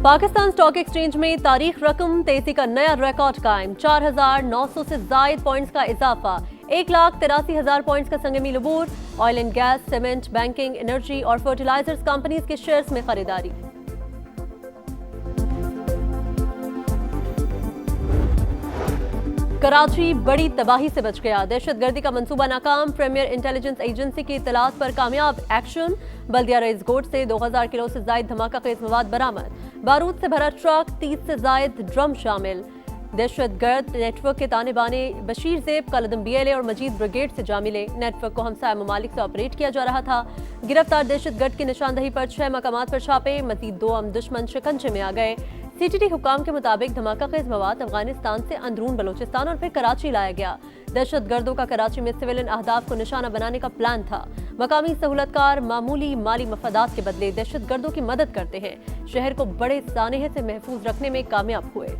Pakistan stock exchange में तारीख रकम तेजी का नया रिकॉर्ड कायम। 4,900 से जायद पॉइंट्स का इजाफा। 1,83,000 पॉइंट्स का संगमी अबूर। Oil and gas, cement, banking, energy और फर्टिलाइजर्स कंपनीज के शेयर्स में खरीदारी। कराची बड़ी तबाही से बच गया। दहशतगर्दी का मंसूबा नाकाम। प्रीमियर इंटेलिजेंस एजेंसी की इत्तलात पर कामयाब एक्शन। बल्दिया रईस गोट से 2000 किलो से जायद धमाका खेज मवाद बरामद। बारूद से भरा ट्रक, 30 से जायद ड्रम शामिल। दहशतगर्द नेटवर्क के ताने बाने बशीर ज़ेब, कलदम BLA और मजीद ब्रिगेड से जा मिले। नेटवर्क को हमसाया ममालिक से ऑपरेट किया जा रहा था। गिरफ्तार दहशतगर्द की निशानदही पर 6 मकामात पर छापे। मजीद 2 दुश्मन शिकंजे में आ गए। CTT हुकाम के मुताबिक धमाका खेज मवाद अफगानिस्तान से अंदरून बलोचिस्तान और फिर कराची लाया गया। दहशतगर्दों का कराची में सिविलियन अहदाफ को निशाना बनाने का प्लान था। मकामी सहूलतकार मामूली माली मफादात के बदले दहशतगर्दों की मदद करते हैं। शहर को बड़े सानहे से महफूज रखने में कामयाब हुए।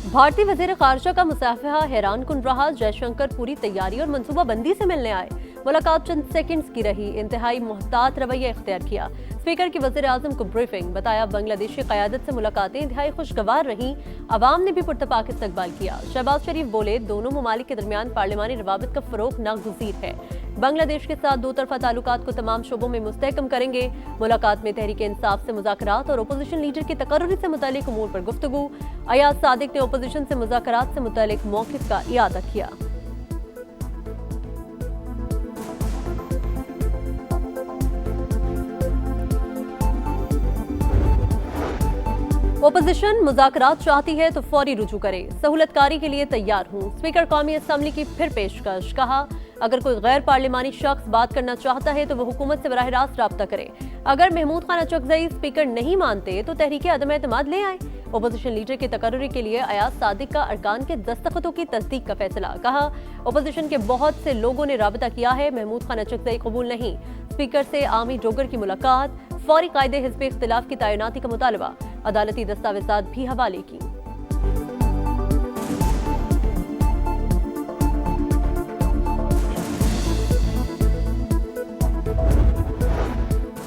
भारतीय वज़ीर ख़ारिजा का मुसाफिहा हैरान कुन रहा। जयशंकर पूरी तैयारी और मनसूबाबंदी से मिलने आए। मुलाकात चंद सेकंड्स की रही। इंतहाई मुहतात रवैया इख्तियार किया। स्पीकर की वज़ीर आज़म को ब्रीफिंग। बताया बांग्लादेशी क़यादत से मुलाकातें इंतहाई खुशगवार रहीं। अवाम ने भी पुरतपाक इस्तकबाल किया। शहबाज शरीफ बोले, दोनों ममालिक के दरमियान पार्लिमानी रवाबित का फ़रोग़ नागुज़ीर है। बांग्लादेश के साथ दो तरफा ताल्लुकात को तमाम शोबों में मुस्तहकम करेंगे। मुलाकात में तहरीक इंसाफ से मुज़ाकरात और अपोजिशन लीडर की तकर्रुरी से मुतालिक उमूर पर गुफ्तगू। अयाज सादिक ने अपोजिशन से मुज़ाकरात से मुतालिक मौक़िफ़ का इयादा किया। ओपोजिशन मुज़ाकरात चाहती है तो फौरी रुजू करे। सहूलतकारी के लिए तैयार हूँ। स्पीकर कौमी असम्बली की फिर पेशकश। कहा, अगर कोई गैर पार्लिमानी शख्स बात करना चाहता है तो वह हुकूमत से बराह रास्त राब्ता करे। अगर महमूद खान अचकज़ई स्पीकर नहीं मानते तो तहरीक अदम एतमाद ले आए। ओपोजिशन लीडर की तकर्रुरी के लिए अयाज सादिक का अरकान के दस्तखतों की तस्दीक का फैसला। कहा, ओपोजिशन के बहुत से लोगों ने राबता किया है। महमूद खान अचकज़ई कबूल नहीं। स्पीकर से आमी डोगर की मुलाकात। फौरी कायदे हिज़्ब इख्तिलाफ की तैनाती का मुतालबा। अदालती दस्तावेजात भी हवाले की।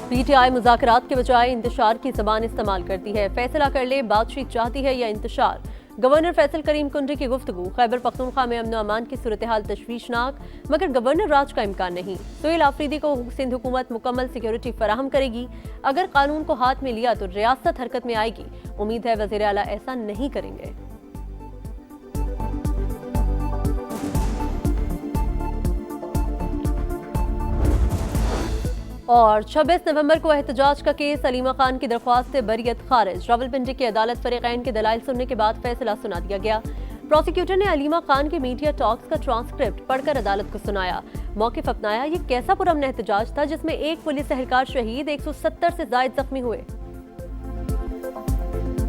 PTI मुज़ाकरात के बजाय इंतशार की ज़बान इस्तेमाल करती है। फैसला कर ले, बातचीत चाहती है या इंतशार। गवर्नर फैसल करीम कुंडरी की गुफ्तगू। खैबर पख्तूनख्वा में अमन अमान की सूरत हाल तशवीशनाक, मगर गवर्नर राज का इम्कान नहीं। सुहेल आफरीदी को सिंध हुकूमत मुकम्मल सिक्योरिटी फराहम करेगी। अगर कानून को हाथ में लिया तो रियासत हरकत में आएगी। उम्मीद है वज़ीर आला ऐसा नहीं करेंगे। और 26 नवंबर को एहतजाज का केस। अलीमा खान की दरख्वास्त से बरियत खारिज। रावलपिंडी की अदालत फरीकैन के दलाइल सुनने के बाद फैसला सुना दिया गया। प्रोसिक्यूटर ने अलीमा खान के मीडिया टॉक्स का ट्रांसक्रिप्ट पढ़कर अदालत को सुनाया। मौक़िफ़ अपनाया। ये कैसा पुरअमन एहतजाज था जिसमें एक पुलिस एहलकार शहीद, 170 से जायद जख्मी हुए।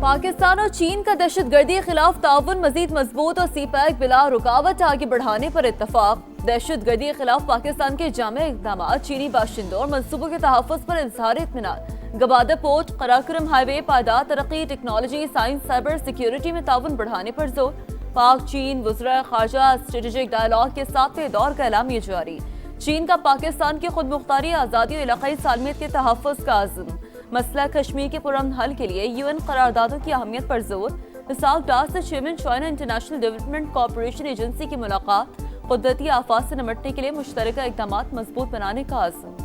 पाकिस्तान और चीन का दहशतगर्दी के खिलाफ ताउन मजीद मजबूत और CPEC बिला रुकावट आगे बढ़ाने पर इत्तफाक। दहशतगर्दी के खिलाफ पाकिस्तान के जामे इक़दाम, चीनी बाशिंदों और मनसूबों के तहफ़्फ़ुज़ पर इज़हार इत्मीनान। गवादर पोर्ट, कराकोरम हाईवे, पायदार तरक्की, टेक्नोलॉजी, साइंस, साइबर सिक्योरिटी में ताउन बढ़ाने पर जोर। पाक चीन वज़ीर ख़ारजा स्ट्रेटेजिक डायलॉग के 7वें दौर का ऐलान जारी। चीन का पाकिस्तान की खुद मुख्तारी, आज़ादी और इलाक़ाई सालमियत के तहफ़्फ़ुज़ का अज़्म। मसला कश्मीर के पुरअमन हल के लिए UN करारदादों की अहमियत पर जोर। इसाक डार से chairman China international development corporation agency की मुलाकात। कुदरती आफात से निपटने के लिए मुश्तरका इक़दामात मजबूत बनाने का अज़्म।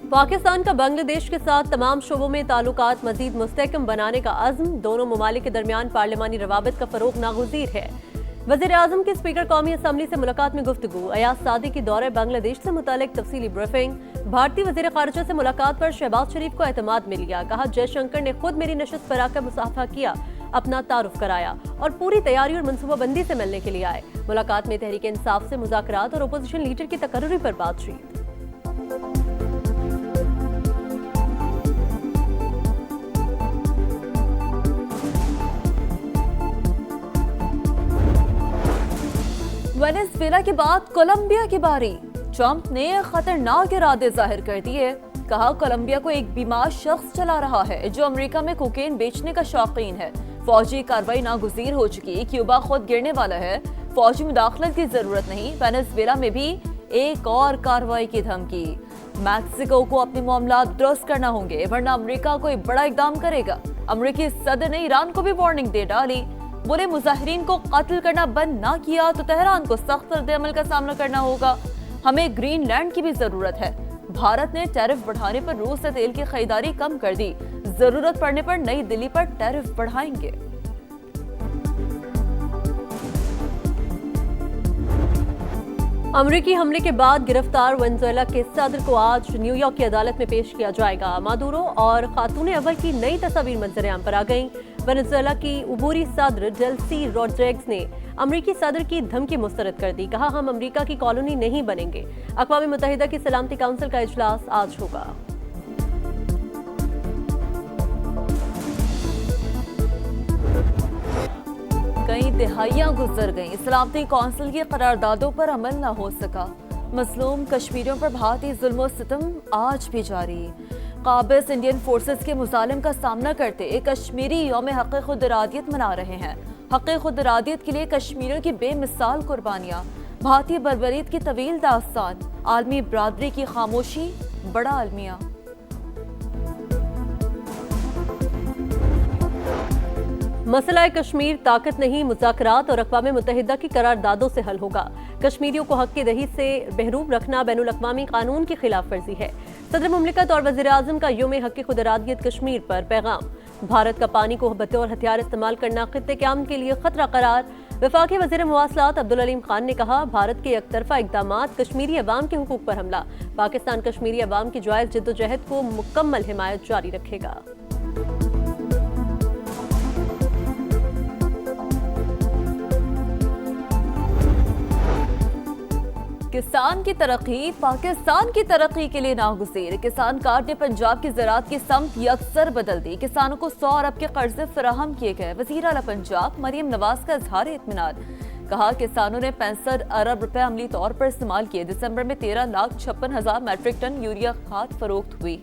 पाकिस्तान का बांग्लादेश के साथ तमाम शोबों में ताल्लुकात मजीद मुस्तहकम बनाने का अज़्म। दोनों ममालिक के दरमियान पार्लिमानी रवाबित का फ़रोग़ नागुज़ीर है। वज़ीर आज़म की स्पीकर कौमी असम्बली से मुलाकात में गुफ्तगू। अयाज सादिक की दौरे बांग्लादेश से मुतालिक तफसीली ब्रीफिंग। भारतीय वज़ीर ख़ारिजा से मुलाकात पर शहबाज शरीफ को एतमाद मिल गया। कहा, जयशंकर ने खुद मेरी नशस्त पर आकर मुसाफा किया, अपना तारुफ कराया और पूरी तैयारी और मनसूबाबंदी से मिलने के लिए आए। मुलाकात में तहरीक इंसाफ से मुज़ाकरात और अपोजिशन लीडर की तकर्रुरी पर बातचीत। वेनेजुएला के बाद कोलंबिया की बारी। ट्रंप ने खतरनाक इरादे जाहिर कर दिए। कहा कोलंबिया को एक बीमार शख्स चला रहा है जो अमेरिका में कोकेन बेचने का शौकीन है। फौजी कार्रवाई नागुज़ीर हो चुकी, क्यूबा खुद गिरने वाला है, फौजी मुदाखलत की जरूरत नहीं। वेनेजुएला में भी एक और कार्रवाई की धमकी। मैक्सिको को अपने मामला दुरुस्त करना होंगे वरना अमेरिका कोई बड़ा इकदाम करेगा। अमेरिकी सदर ने ईरान को भी वार्निंग दे डाली। बोले मुजाहिरीन को कत्ल करना बंद ना किया तो तेहरान को सख्त रद्द-ए-अमल का सामना करना होगा। हमें ग्रीनलैंड की भी जरूरत है। भारत ने टैरिफ बढ़ाने पर रूस से तेल की खरीदारी कम कर दी। जरूरत पड़ने पर नई दिल्ली पर टैरिफ बढ़ाएंगे। अमेरिकी हमले के बाद गिरफ्तार वेनेजुएला के सदर को आज न्यूयॉर्क की अदालत में पेश किया जाएगा। मादुरो और खातून अव्वल की नई तस्वीर मंजर-ए-आम पर आ गईं। वेनेजुएला की उबूरी सदर डेल्सी रोड्रिग्स ने अमेरिकी सदर की धमकी मुस्तरद कर दी। कहा, हम अमेरिका की कॉलोनी नहीं बनेंगे। अक़वाम मुत्तहिदा की सलामती काउंसिल का इजलास आज होगा। कई दिहाइयां गुजर गईं, सलामती काउंसिल की करारदादों पर अमल न हो सका। मजलूम कश्मीरियों पर भारतीय जुल्म सितम आज भी जारी। काबिज इंडियन फोर्सेस के मुजालिम का सामना करते कश्मीरी यौम हक़ खुद इरादियत मना रहे हैं। हक़ खुद इरादियत के लिए कश्मीरियों की बेमिसाल कुर्बानियां, भारतीय बर्बरीत की तवील दास्तान, आलमी बरादरी की खामोशी, बड़ा अलमिया। मसला कश्मीर ताकत नहीं, मुज़ाकरात और अक़वाम मुत्तहिदा की करारदादों से हल होगा। कश्मीरियों को हक़ की दही से महरूम रखना बैनुल अक़वामी कानून की खिलाफ वर्जी है। सदर मुमलिकत और वज़ीर आज़म का यौम हक़ खुद इरादियत कश्मीर पर पैगाम। भारत का पानी को बतौर हथियार इस्तेमाल करना ख़ित्ते क़याम के लिए खतरा करार। वफाकी वज़ीर मवासलात अब्दुल अलीम खान ने कहा, भारत के एकतरफा इक़दामात कश्मीरी अवाम के हुकूक पर हमला। पाकिस्तान कश्मीरी अवाम की जायज़ जिद्दोजहद को मुकम्मल हिमायत जारी रखेगा। किसान की तरक्की पाकिस्तान की तरक्की के लिए नागुज़ीर। किसान कार्ड ने पंजाब की ज़राअत की समत यकसर बदल दी। किसानों को 100 अरब के कर्जे फराहम किए गए। वज़ीर आला पंजाब मरियम नवाज का इज़हार इत्मीनान। कहा, किसानों ने 65 अरब रुपए अमली तौर पर इस्तेमाल किए। दिसंबर में 13,56,000 मैट्रिक टन यूरिया खाद फरोख्त हुई।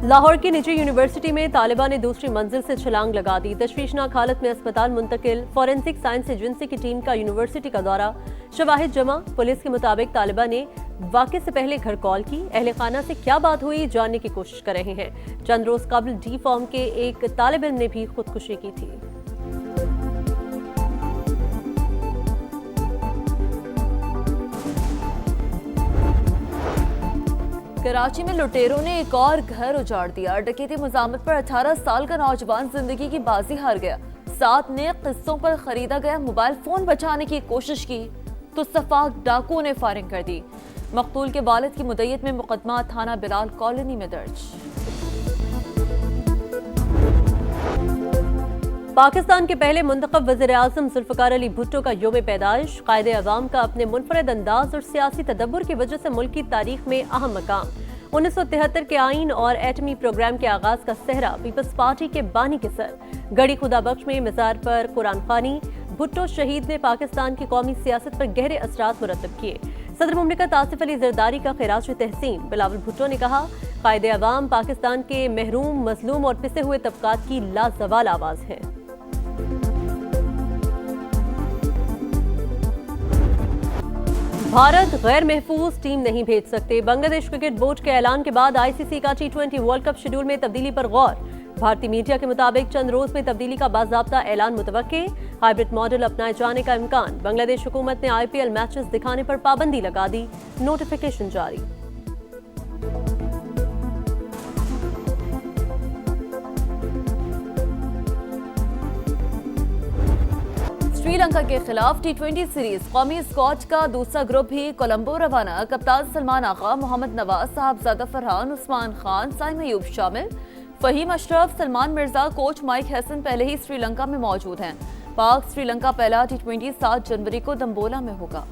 लाहौर की निजी यूनिवर्सिटी में तालिबा ने दूसरी मंजिल से छलांग लगा दी। तशवीशनाक हालत में अस्पताल मुंतकिल। फॉरेंसिक साइंस एजेंसी की टीम का यूनिवर्सिटी का दौरा। शवाहिद जमा। पुलिस के मुताबिक तालिबा ने वाक़े से पहले घर कॉल की। अहले खाना से क्या बात हुई जानने की कोशिश कर रहे हैं। चंद रोज कबल डी फॉर्म के एक तालिब इल्म ने भी खुदकुशी की थी। कराची में लुटेरों ने एक और घर उजाड़ दिया। डकैती मज़ामत पर 18 साल का नौजवान जिंदगी की बाजी हार गया। 7 नए किस्तों पर खरीदा गया मोबाइल फोन बचाने की कोशिश की तो सफाक डाकुओं ने फायरिंग कर दी। मकतूल के वालिद की मुद्दत में मुकदमा थाना बिलाल कॉलोनी में दर्ज। पाकिस्तान के पहले मुंतखब वज़ीर आज़म जुल्फ़िकार अली भुट्टो का यौम पैदाइश। कायदे अवाम का अपने मुनफरद अंदाज और सियासी तदब्बुर की वजह से मुल्क की तारीख में अहम मकाम। 1973 के आइन और एटमी प्रोग्राम के आगाज का सहरा पीपल्स पार्टी के बानी के सर। गढ़ी खुदा बख्श में मज़ार पर कुरान खानी। भुट्टो शहीद ने पाकिस्तान की कौमी सियासत पर गहरे असरात मुरतब किए। सदर मुमलिकत आसिफ अली जरदारी का खिराज तहसीन। बिलावल भुट्टो ने कहा, कायदे अवाम पाकिस्तान के महरूम, मजलूम और पिसे हुए तबकात की लाजवाल आवाज है। भारत गैर महफूज टीम नहीं भेज सकते। बांग्लादेश क्रिकेट बोर्ड के ऐलान के बाद आईसीसी का T20 वर्ल्ड कप शेड्यूल में तब्दीली पर गौर। भारतीय मीडिया के मुताबिक चंद रोज में तब्दीली का बाज़ाब्ता ऐलान मुतवक्के। हाइब्रिड मॉडल अपनाए जाने का इम्कान। बांग्लादेश हुकूमत ने IPL मैचेस दिखाने पर पाबंदी लगा दी। नोटिफिकेशन जारी। श्रीलंका के खिलाफ T20 सीरीज कौमी स्क्वाड का दूसरा ग्रुप भी कोलंबो रवाना। कप्तान सलमान आगा, मोहम्मद नवाज, साहबजादा फरहान, उस्मान खान, साइम अयूब शामिल। Fahim Ashraf, Salman Mirza, coach Mike Hesson पहले ही श्रीलंका में मौजूद हैं। पाक श्रीलंका पहला T20 7 जनवरी को दम्बोला में होगा।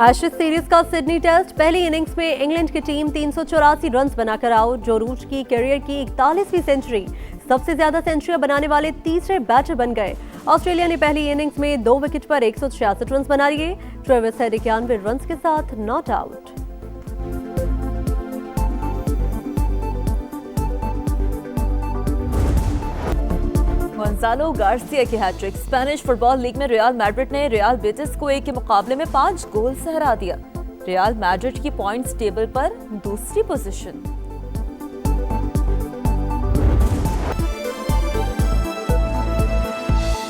एशेज सीरीज का सिडनी टेस्ट। पहली इनिंग्स में इंग्लैंड की टीम 384 रन बनाकर आउट। जो रूज की कैरियर की 41वीं सेंचुरी सबसे ज्यादा सेंचुरियां बनाने वाले तीसरे बैटर बन गए। ऑस्ट्रेलिया ने पहली इनिंग्स में 2 विकेट पर 166 रन बना लिए। ट्रेविस हेड 91 रन के साथ नॉट आउट। गोंजालो गार्सिया की हैट्रिक। स्पेनिश फुटबॉल लीग में रियल मैड्रिड ने रियल बेटिस को 1 के मुकाबले में 5 गोल से हरा दिया। रियल मैड्रिड की पॉइंट्स टेबल पर दूसरी पोजीशन।